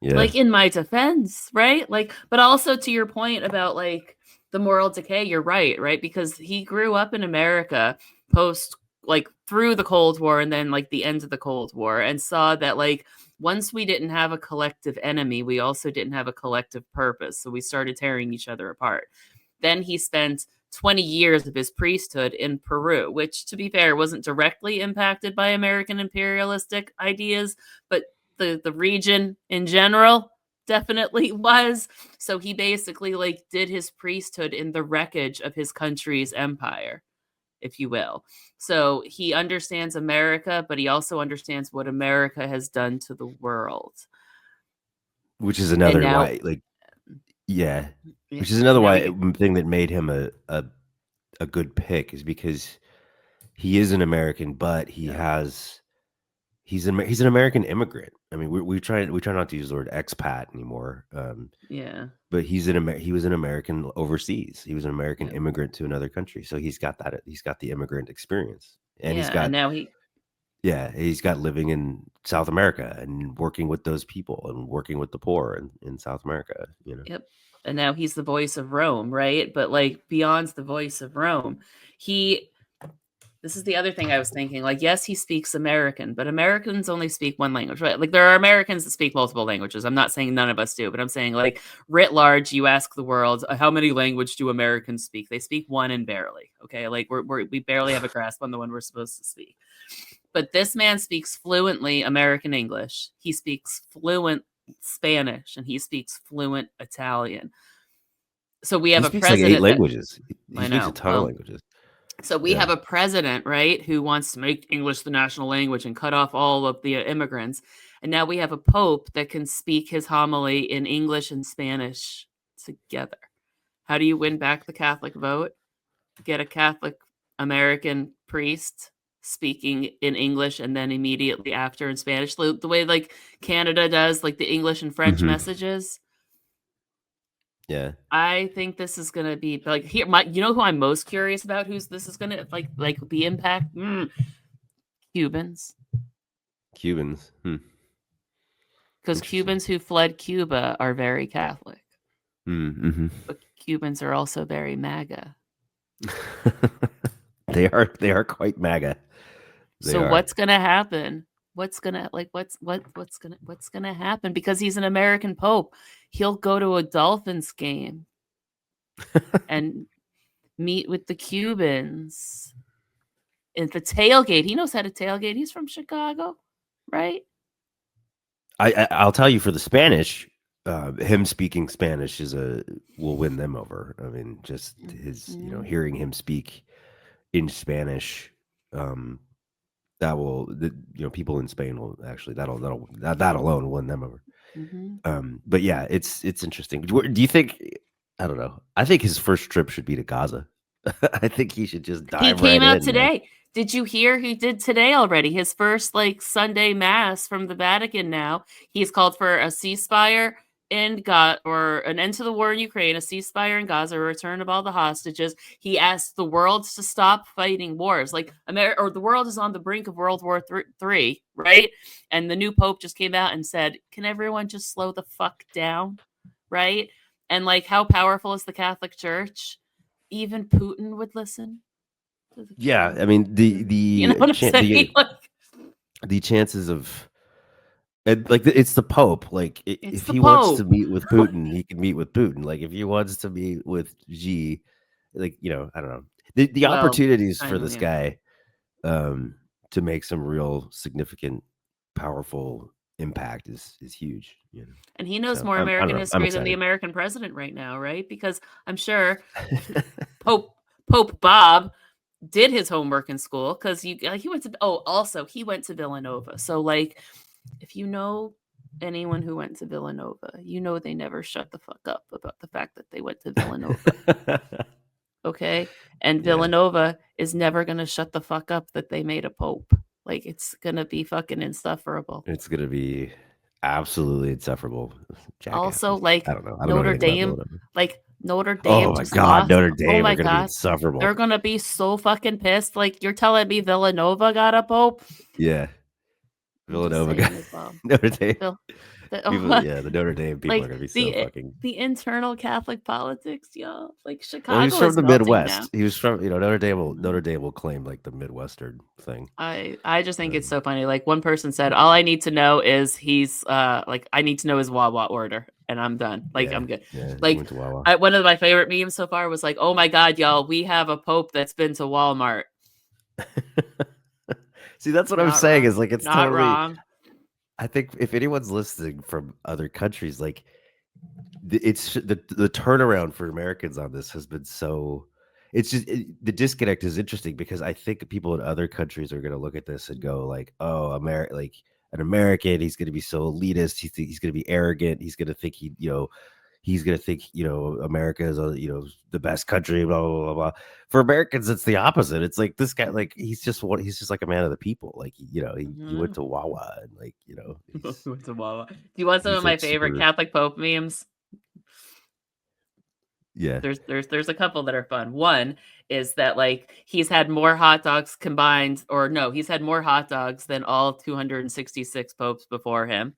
Yeah.
Like, in my defense, right? Like, but also to your point about like the moral decay, you're right? Because he grew up in America post, like, through the Cold War and then like the end of the Cold War, and saw that like once we didn't have a collective enemy, we also didn't have a collective purpose. So we started tearing each other apart. Then he spent 20 years of his priesthood in Peru, which, to be fair, wasn't directly impacted by American imperialistic ideas, but the region in general definitely was. So he basically like did his priesthood in the wreckage of his country's empire, if you will. So he understands America, but he also understands what America has done to the world.
Which is
And
another
now,
why, like, yeah,
yeah,
which is another
and now
why
we get,
thing that made him a good pick is because he is an American, but
yeah,
he's an American immigrant. I mean, we try not to use the word expat anymore.
yeah,
But he was an American overseas. He was an American
yeah,
immigrant to another country. So he's got the immigrant experience. And
yeah, and now he,
he's got living in South America and working with those people and working with the poor in South America.
yep, and now he's the voice of Rome, right? But like beyond the voice of Rome, he this is the other thing I was thinking. Like, yes, he speaks American, but Americans only speak one language, right? Like, there are Americans that speak multiple languages. I'm not saying none of us do, but I'm saying, like, writ large, you ask the world, how many language do Americans speak? They speak one and barely. Okay, like we barely have a grasp on the one we're supposed to speak. But this man speaks fluently American English. He speaks fluent Spanish, and he speaks fluent Italian. So we
He
have a
speaks like 8
president that,
languages. He
I
speaks a
know.
ton of
Well,
languages.
so we
Yeah.
have a president, right, who wants to make English the national language and cut off all of the immigrants. And now we have a pope that can speak his homily in English and Spanish together. How do you win back the Catholic vote? Get a Catholic American priest speaking in English and then immediately after in Spanish, the way like Canada does, like the English and French
Mhm.
messages.
Yeah.
I think this is gonna be like here. You know who I'm most curious about? Who's this is gonna like the impact? Cubans,
Cubans.
because
Interesting.
Cubans who fled Cuba are very Catholic,
Mhm.
but Cubans are also very MAGA.
They are quite MAGA. They
So
are.
what's gonna happen? What's gonna happen? Because he's an American Pope, he'll go to a Dolphins game and meet with the Cubans at the tailgate. He knows how to tailgate. He's from Chicago, right?
I'll tell you for the Spanish, him speaking Spanish will win them over. I mean, just his,
Mhm.
hearing him speak in Spanish, that will, people in Spain will actually that alone will win them over.
Mhm.
But yeah, it's interesting. Do you think? I don't know. I think his first trip should be to Gaza. I think he should just
He
dive
came
right
out
in, man.
today. Did you hear he did today already? His first like Sunday mass from the Vatican now. He's called for a ceasefire in Gaza, or an end to the war in Ukraine, a ceasefire in Gaza, a return of all the hostages. He asked the world to stop fighting wars. Like America, or the world is on the brink of World War III, right? And the new pope just came out and said, "Can everyone just slow the fuck down?" Right? And like, how powerful is the Catholic Church? Even Putin would listen to the
Yeah, I
Catholic
mean
you know what I'm saying? Like,
the chances of and like it's the Pope. Like
it's
if
the
he wants to
Pope.
meet with Putin, he can meet with Putin. Like if he wants to meet with Xi, like I don't know. The
Well,
opportunities for
kind of,
this
yeah.
guy um to make some real significant, powerful impact is huge.
And he knows
So
more
I don't
American
know. I'm
history than the
excited.
American president right now, right? Because I'm sure Pope Bob did his homework in school because he went to also he went to Villanova. So like, if you know anyone who went to Villanova, you know they never shut the fuck up about the fact that they went to Villanova. Okay? And
Yeah,
Villanova is never gonna shut the fuck up that they made a pope. Like, it's gonna be fucking insufferable.
it's gonna be absolutely insufferable.
Also,
Jackasses.
like,
I don't know. I don't know
Notre
anything about
Dame
Villanova.
Notre
Oh
Dame
my
just
god,
lost.
Notre
Oh
Dame are
my
gonna be
god. They're
insufferable.
gonna be so fucking pissed. Like, you're telling me Villanova got a pope?
Yeah,
I'm just
Villanova got
saying as well.
Notre Dame
Vil
people. Yeah, the Notre Dame people are
like,
gonna be so
the
fucking.
the internal Catholic politics, y'all. Like,
Well, he's
Chicago
from
is
the
melting now.
Midwest. He was from Notre Dame.
Mhm.
Notre Dame will claim like the Midwestern thing.
I just think it's
Um,
so funny. Like, one person said, "All I need to know is he's like, I need to know his Wawa order, and I'm done. Like,
yeah,
I'm good."
yeah. He
Like,
went to Wawa.
one of my favorite memes so far was like, "Oh my god, y'all, we have a pope that's been to Walmart."
See, that's what I'm
Not
saying.
wrong.
Is like it's
Not
totally.
wrong.
I think if anyone's listening from other countries, like it's the turnaround for Americans on this has been so. It's just the disconnect is interesting because I think people in other countries are going to look at this and go like, "Oh, America, like an American, he's going to be so elitist. He's going to be arrogant. He's going to think he's going to think America is the best country." Blah blah blah blah. For Americans, it's the opposite. It's like this guy, like he's just like a man of the people. Like he went
Mhm.
to Wawa and
Went to Wawa. Do you want some of
he's
my
like
favorite
super.
Catholic Pope memes?
Yeah.
There's a couple that are fun. One is that like he's had more hot dogs combined, or no, he's had more hot dogs than all 266 popes before him.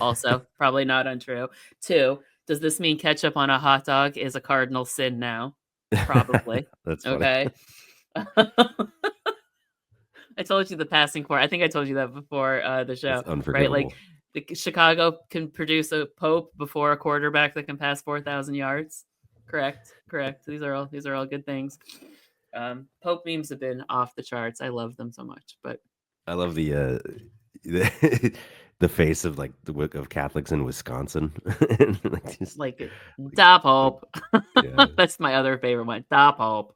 Also, probably not untrue. Two, does this mean ketchup on a hot dog is a cardinal sin now? Probably.
That's funny.
Okay. I told you the passing for. I think I told you that before the
That's
show, right? Like,
unforgivable.
Chicago can produce a pope before a quarterback that can pass 4,000 yards. Correct. Correct. These are all good things. Pope memes have been off the charts. I love them so much. But
I love the the face of like of Catholics in Wisconsin. And, like, just,
like,
like,
da
like,
Pope.
yeah.
That's my other favorite one. Da Pope.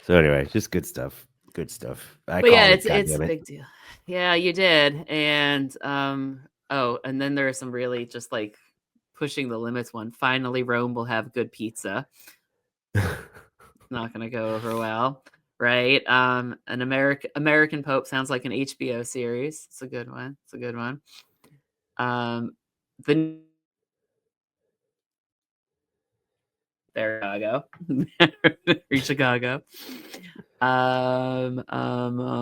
So anyway, just good stuff. Good stuff. I
But yeah,
called it. God
it's
damn
a
it.
big deal. Yeah, you did. And oh, and then there are some really just like pushing the limits one. Finally, Rome will have good pizza. Not gonna go over well, right? An American Pope sounds like an HBO series. It's a good one. It's a good one. The Chicago, Chicago.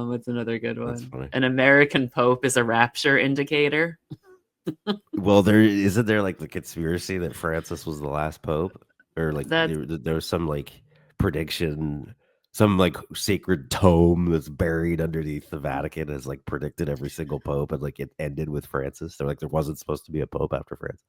What's another good
That's
one?
funny.
An American Pope is a rapture indicator.
Well, there isn't there like the conspiracy that Francis was the last pope, or like
That's
there was some like prediction, some like sacred tome that's buried underneath the Vatican has like predicted every single pope, and like it ended with Francis. They're like there wasn't supposed to be a pope after Francis.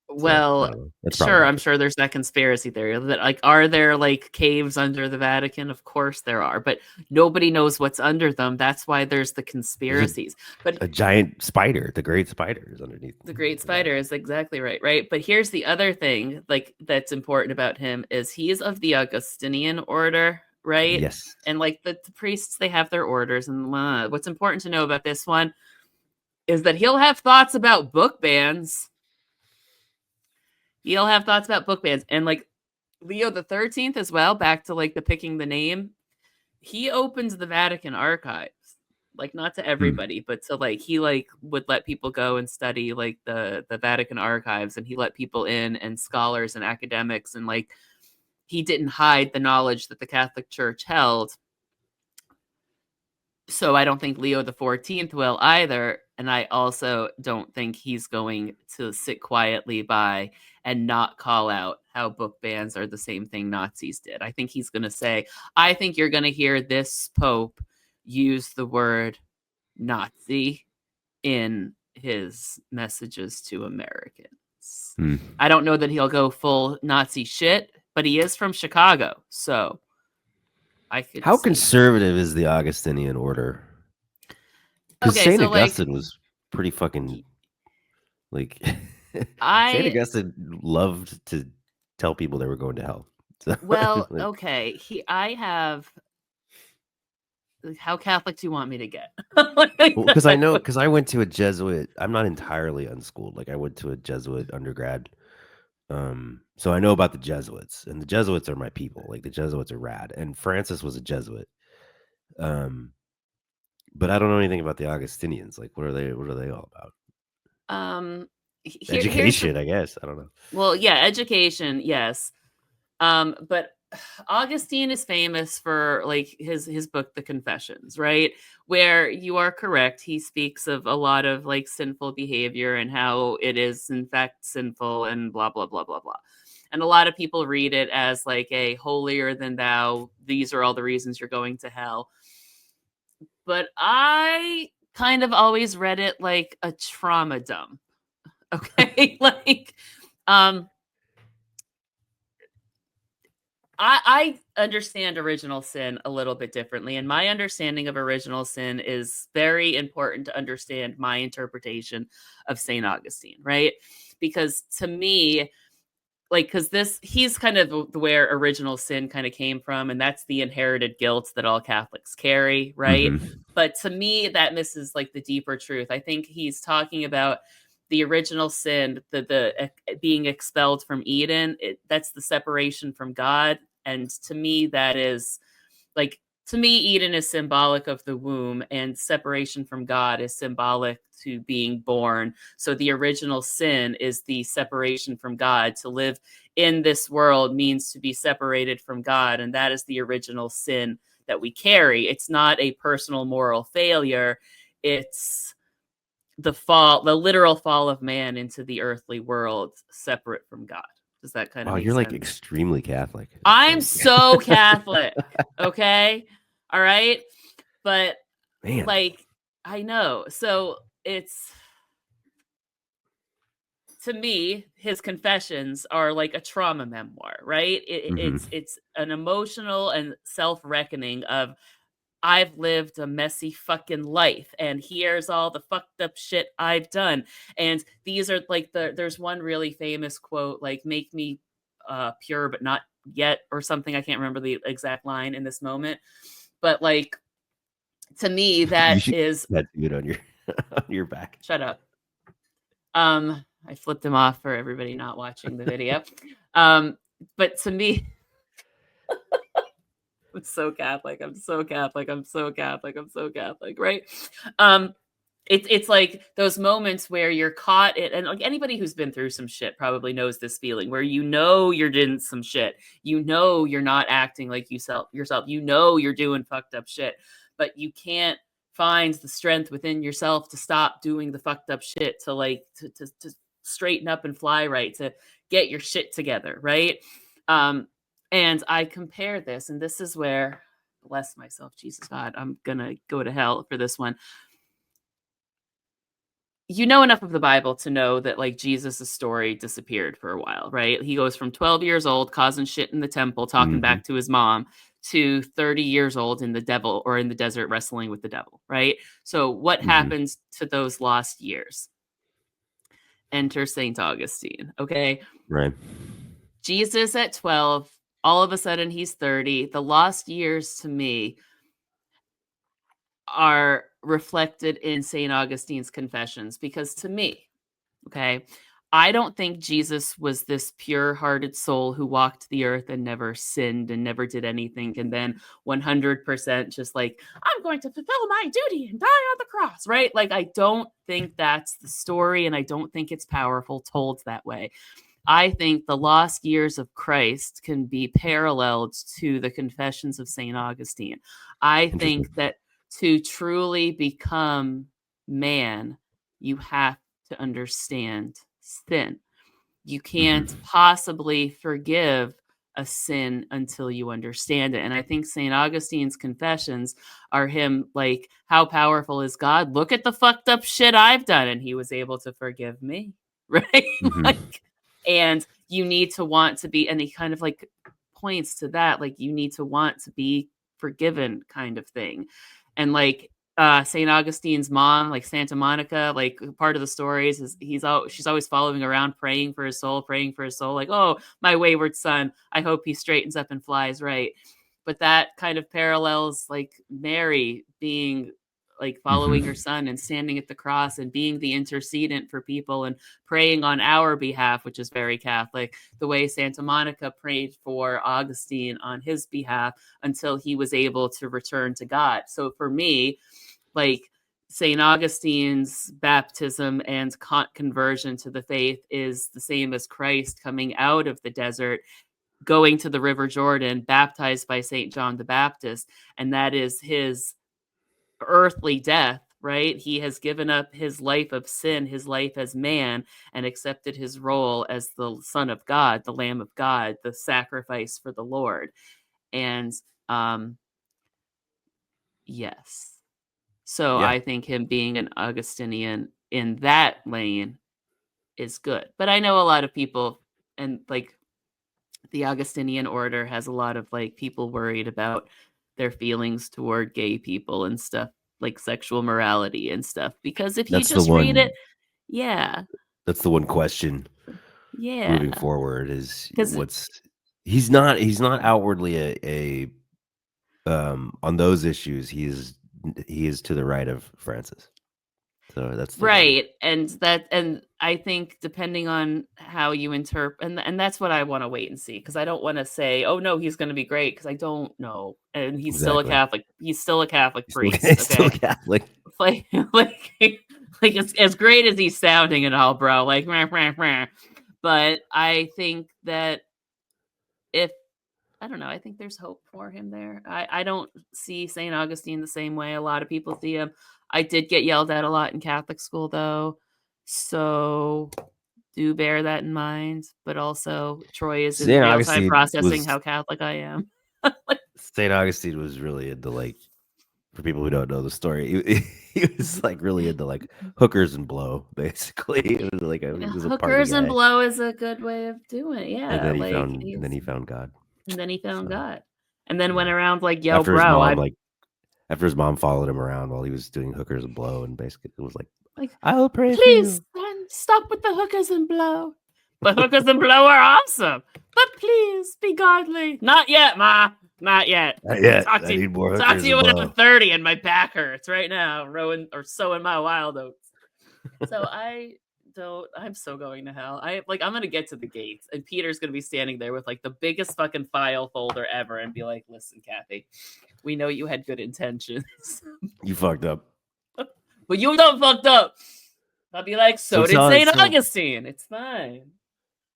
So I
Well,
don't know. That's probably
sure,
not
I'm
true.
sure there's that conspiracy theory that, like, are there like caves under the Vatican? Of course there are, but nobody knows what's under them. That's why there's the
There's
conspiracies. But
a giant spider, the Great Spider, is underneath
the Great
the
Spider
Vatican.
is exactly right, right? But here's the other thing, like, that's important about him is he's of the Augustinian order, right?
Yes.
And like the priests, they have their orders, and what's important to know about this one is that he'll have thoughts about book bans. He'll have thoughts about book bans, and like Leo the 13th as well, back to like the picking the name. He opens the Vatican archives, like not to everybody, but to like he like would let people go and study like the Vatican archives, and he let people in and scholars and academics, and like he didn't hide the knowledge that the Catholic Church held. So I don't think Leo the 14th will either. And I also don't think he's going to sit quietly by and not call out how book bans are the same thing Nazis did. I think he's going to say, I think you're going to hear this Pope use the word Nazi in his messages to Americans. I don't know that he'll go full Nazi shit, but he is from Chicago. So I could
How
see.
conservative is the Augustinian order? Because
Okay,
Saint
so like
Augustine was pretty fucking like Saint
I
Augustine loved to tell people they were going to hell. So,
well,
like,
okay. I have how Catholic do you want me to get? Like,
well, because I know, because I went to a Jesuit. I'm not entirely unschooled. Like I went to a Jesuit undergrad. So I know about the Jesuits, and the Jesuits are my people. Like the Jesuits are rad, and Francis was a Jesuit. Um, but I don't know anything about the Augustinians. Like, what are they? What are they all about?
here's the
Education, I guess. I don't know.
well, yeah, education, yes. But Augustine is famous for like his book The Confessions, right? Where you are correct, he speaks of a lot of like sinful behavior and how it is in fact sinful and blah blah blah blah blah. And a lot of people read it as like a holier than thou, these are all the reasons you're going to hell. But I kind of always read it like a trauma dump. Okay. Like um I understand original sin a little bit differently, and my understanding of original sin is very important to understand my interpretation of St. Augustine, right? Because to me, like, because this, he's kind of where original sin kind of came from, and that's the inherited guilt that all Catholics carry, right?
Mm-hmm.
But to me, that misses like the deeper truth. I think he's talking about the original sin, the being expelled from Eden. That's the separation from God, and to me, that is like, to me, Eden is symbolic of the womb, and separation from God is symbolic to being born. So the original sin is the separation from God. To live in this world means to be separated from God, and that is the original sin that we carry. It's not a personal moral failure. It's the fall, the literal fall of man into the earthly world, separate from God. Does that kind of
Wow,
make
you're like
sense?
extremely Catholic. It's
I'm
like,
so Catholic. Okay. All right. But
man.
like, I know. So it's, to me, his confessions are like a trauma memoir, right?
Mm-hmm.
It's an emotional and self-reckoning of, I've lived a messy fucking life, and here's all the fucked up shit I've done. And these are like there's one really famous quote, like, make me pure but not yet, or something. I can't remember the exact line in this moment. But like, to me,
You
that
should
is,
tattoo it on your on your back.
shut up. I flipped him off for everybody not watching the video. But to me, I'm so Catholic. I'm so Catholic. I'm so Catholic. I'm so Catholic. Right? Um, it's like those moments where you're caught in, and like anybody who's been through some shit probably knows this feeling where you know you're doing some shit. You know you're not acting like yourself. You know you're doing fucked up shit, but you can't find the strength within yourself to stop doing the fucked up shit, to like to straighten up and fly right, to get your shit together, right? Um, and I compare this, and this is where, bless myself, Jesus God, I'm gonna go to hell for this one. You know enough of the Bible to know that like Jesus' story disappeared for a while, right? He goes from 12 years old causing shit in the temple, talking
Mm-hmm.
back to his mom, to 30 years old in the devil, or in the desert wrestling with the devil, right? So what
Mm-hmm.
happens to those lost years? Enter St. Augustine, okay?
Right.
Jesus at 12, all of a sudden he's 30. The lost years to me are reflected in St. Augustine's confessions, because to me, okay, I don't think Jesus was this pure-hearted soul who walked the earth and never sinned and never did anything, and then 100% just like, I'm going to fulfill my duty and die on the cross, right? Like, I don't think that's the story, and I don't think it's powerful told that way. I think the lost years of Christ can be paralleled to the Confessions of St. Augustine. I
Interesting.
think that to truly become man, you have to understand sin. You can't possibly forgive a sin until you understand it. And I think St. Augustine's Confessions are him like, how powerful is God? Look at the fucked up shit I've done. And he was able to forgive me. Right? Like, and you need to want to be, and he kind of like points to that, like you need to want to be forgiven kind of thing. And like St. Augustine's mom, like Santa Monica, like part of the stories is she's always following around praying for his soul, like, oh, my wayward son, I hope he straightens up and flies right. But that kind of parallels like Mary being like following her son and standing at the cross and being the intercedent for people and praying on our behalf, which is very Catholic, the way Santa Monica prayed for Augustine on his behalf until he was able to return to God. So for me, like St. Augustine's baptism and conversion to the faith is the same as Christ coming out of the desert, going to the River Jordan, baptized by St. John the Baptist. And that is his earthly death, right? He has given up his life of sin, his life as man, and accepted his role as the Son of God, the Lamb of God, the sacrifice for the Lord. And yes. So
Yeah.
I think him being an Augustinian in that lane is good. But I know a lot of people, and like the Augustinian order has a lot of like people worried about their feelings toward gay people and stuff, like sexual morality and stuff. Because if you
That's the
just read it,
one.
yeah,
That's the one question moving
yeah.
forward is
Because
what's he's not outwardly a on those issues he is to the right of Francis. So that's the one.
right, and I think depending on how you interpret, and that's what I want to wait and see, because I don't want to say, oh no, he's going to be great, because I don't know, and he's still a
Exactly.
Catholic. He's still a Catholic
He's still,
priest.
he's still
Okay,
Catholic.
like like as great as he's sounding and all, bro. Like, rah, rah, rah. But I think that if I don't know, I think there's hope for him there. I don't see St. Augustine the same way a lot of people see him. I did get yelled at a lot in Catholic school, though. So do bear that in mind. But also, Troy is in
St.
real time
Augustine
processing
was
how Catholic I am.
St. Augustine was really into like for people who don't know the story, he was like really into like hookers and blow, basically. It was like he was a party
Hookers and
guy.
blow is a good way of doing it.
And
Yeah.
then he
Like,
found and then he found God.
and then he found
So
God. And then went
yeah.
around like, yo,
After his
bro,
mom
I'm
like after his mom followed him around while he was doing hookers and blow and basically it was like,
like,
I'll pray for
please,
you.
son, stop with the hookers and blow. But hookers and blow are awesome. But please be godly. Not yet, Ma. Not yet.
Not yet.
Talk
I
to you.
need more
Talk
hookers
to you
and
when I'm
blow.
30 and my back hurts right now, rowing or sowing my wild oats. So I'm so going to hell. I'm gonna get to the gates and Peter's gonna be standing there with like the biggest fucking file folder ever and be like, listen, Kathy, we know you had good intentions.
You fucked up.
But you done fucked up. I'll be like,
So
so did
tell us
St.
so
Augustine. It's fine.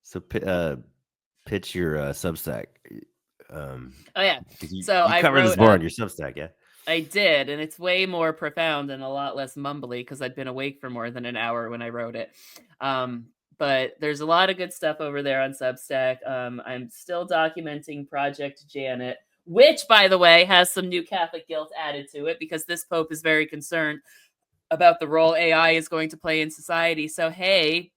so pitch your Substack.
Oh yeah.
Because you,
So
you
I
cover this
wrote
more on your Substack, yeah?
I did, and it's way more profound and a lot less mumbly because I'd been awake for more than an hour when I wrote it. But there's a lot of good stuff over there on Substack. I'm still documenting Project Janet, which, by the way, has some new Catholic guilt added to it because this Pope is very concerned about the role AI is going to play in society. So, hey,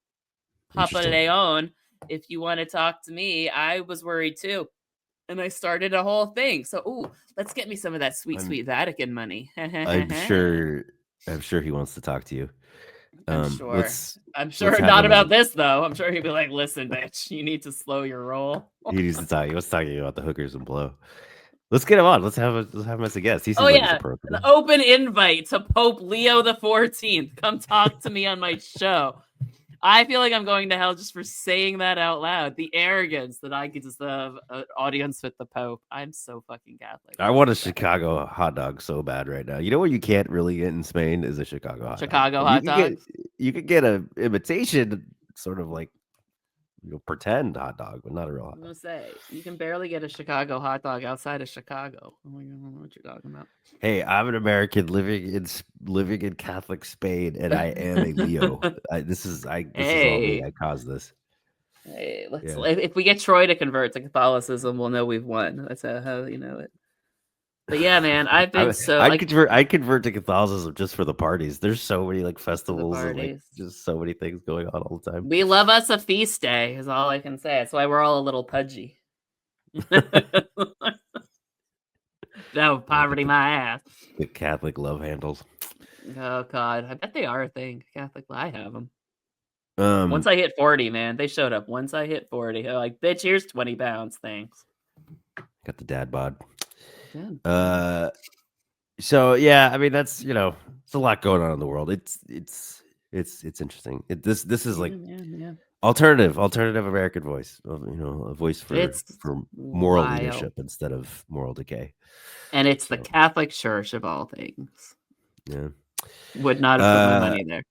Papa
Interesting.
Leon, if you want to talk to me, I was worried too. And I started a whole thing. So, ooh, let's get me some of that sweet,
I'm
sweet Vatican money.
I'm sure I'm sure he wants to talk to you.
I'm sure.
Let's
I'm
let's
sure
have
not
him as
about
a
this though. I'm sure he'd be like, "Listen, bitch, you need to slow your roll."
he needs to talk. He wants to talk to you about the hookers and blow. Let's get him on. Let's have him as a guest. He
Oh
seems like he's
yeah, an
approachable.
open invite to Pope Leo the 14th. Come talk to me on my show. I feel like I'm going to hell just for saying that out loud. The arrogance that I could just have an audience with the Pope. I'm so fucking Catholic.
I want a Chicago hot dog so bad right now. You know what you can't really get in Spain is a Chicago hot dog.
Chicago hot dogs.
You could get a imitation, sort of like pretend hot dog, but not a real hot
I'm
dog.
gonna say you can barely get a Chicago hot dog outside of Chicago. Oh my god, I don't know what you're talking about.
Hey, I'm an American living in Catholic Spain, and I am a Leo. This is all me.
Hey,
I caused this.
hey, let's
Yeah.
if we get Troy to convert to Catholicism, we'll know we've won. That's how you know it. But yeah, man, I've been so like
I convert to Catholicism just for the parties. There's so many like
to the
festivals and like
parties.
just so many things going on all the time.
We love us a feast day, is all I can say. That's why we're all a little pudgy. No poverty, my ass.
The Catholic love handles.
Oh God, I bet they are a thing. Catholic, I have them.
Um,
Once I hit 40, man, they showed up. Once I hit 40, they're like, bitch, here's 20 pounds. Thanks.
got the dad bod.
Yeah.
So yeah, I mean that's it's a lot going on in the world. It's interesting. This is like
Yeah.
alternative American voice. A voice
It's
for moral
wild.
leadership instead of moral decay.
And it's the Catholic Church of all things.
Yeah,
Would not have put my money there.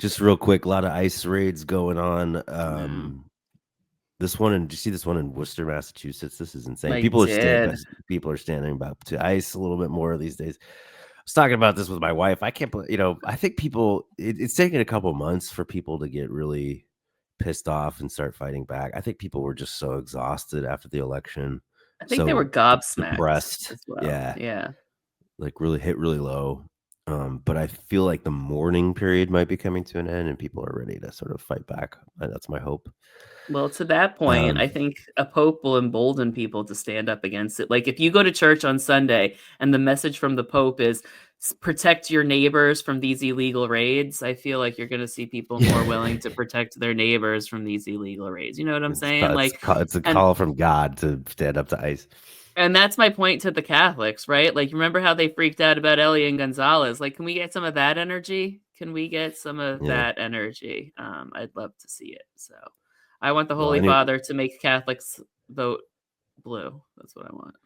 Just real quick, a lot of ICE raids going on.
No.
This one, and do you see this one in Worcester, Massachusetts? This is insane.
I
People are standing up to ICE a little bit more these days. I was talking about this with my wife. I can't believe, I think people, it's taken a couple months for people to get really pissed off and start fighting back. I think people were just so exhausted after the election.
I think they were gobsmacked
depressed
as well.
Yeah. Like really hit really low. But I feel like the mourning period might be coming to an end and people are ready to sort of fight back. That's my hope.
Well, to that point, I think a pope will embolden people to stand up against it. Like if you go to church on Sunday and the message from the pope is protect your neighbors from these illegal raids, I feel like you're going to see people more willing to protect their neighbors from these illegal raids. You know what I'm saying?
It's a call from God to stand up to ICE.
And that's my point to the Catholics, right? Like, remember how they freaked out about Elian Gonzalez? Like, can we get some of that energy? Can we get some of that energy? I'd love to see it. So I want the Holy Father to make Catholics vote blue. That's what I want.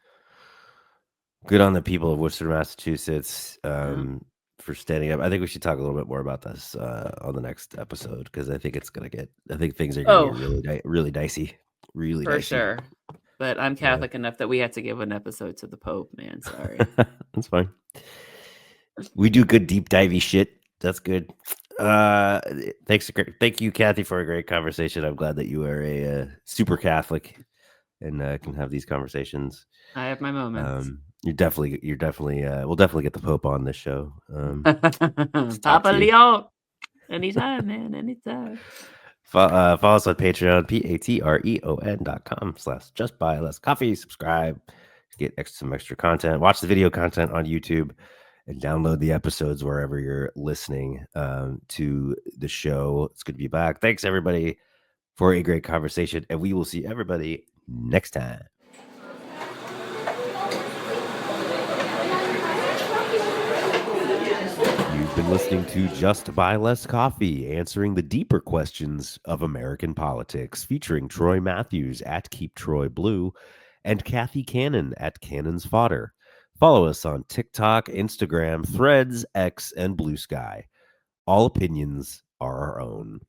Good on the people of Worcester, Massachusetts, for standing up. I think we should talk a little bit more about this on the next episode because I think things are going to get really dicey. Really
for
dicey.
Sure. But I'm Catholic enough that we had to give an episode to the Pope, man. Sorry.
That's fine. We do good deep divey shit. That's good. Thank you, Cathy, for a great conversation. I'm glad that you are a super Catholic and can have these conversations.
I have my moments.
We'll definitely get the Pope on this show.
Papa Leon. Anytime, man. Anytime.
Follow us on Patreon, patreon.com/justbuylesscoffee. Subscribe to get some extra content. Watch the video content on YouTube and download the episodes wherever you're listening to the show. It's good to be back. Thanks, everybody, for a great conversation, and we will see everybody next time. You've been listening to Just Buy Less Coffee, answering the deeper questions of American politics, featuring Troy Matthews at Keep Troy Blue and Cathy Cannon at Cannon's Fodder. Follow us on TikTok, Instagram, Threads, X, and Blue Sky. All opinions are our own.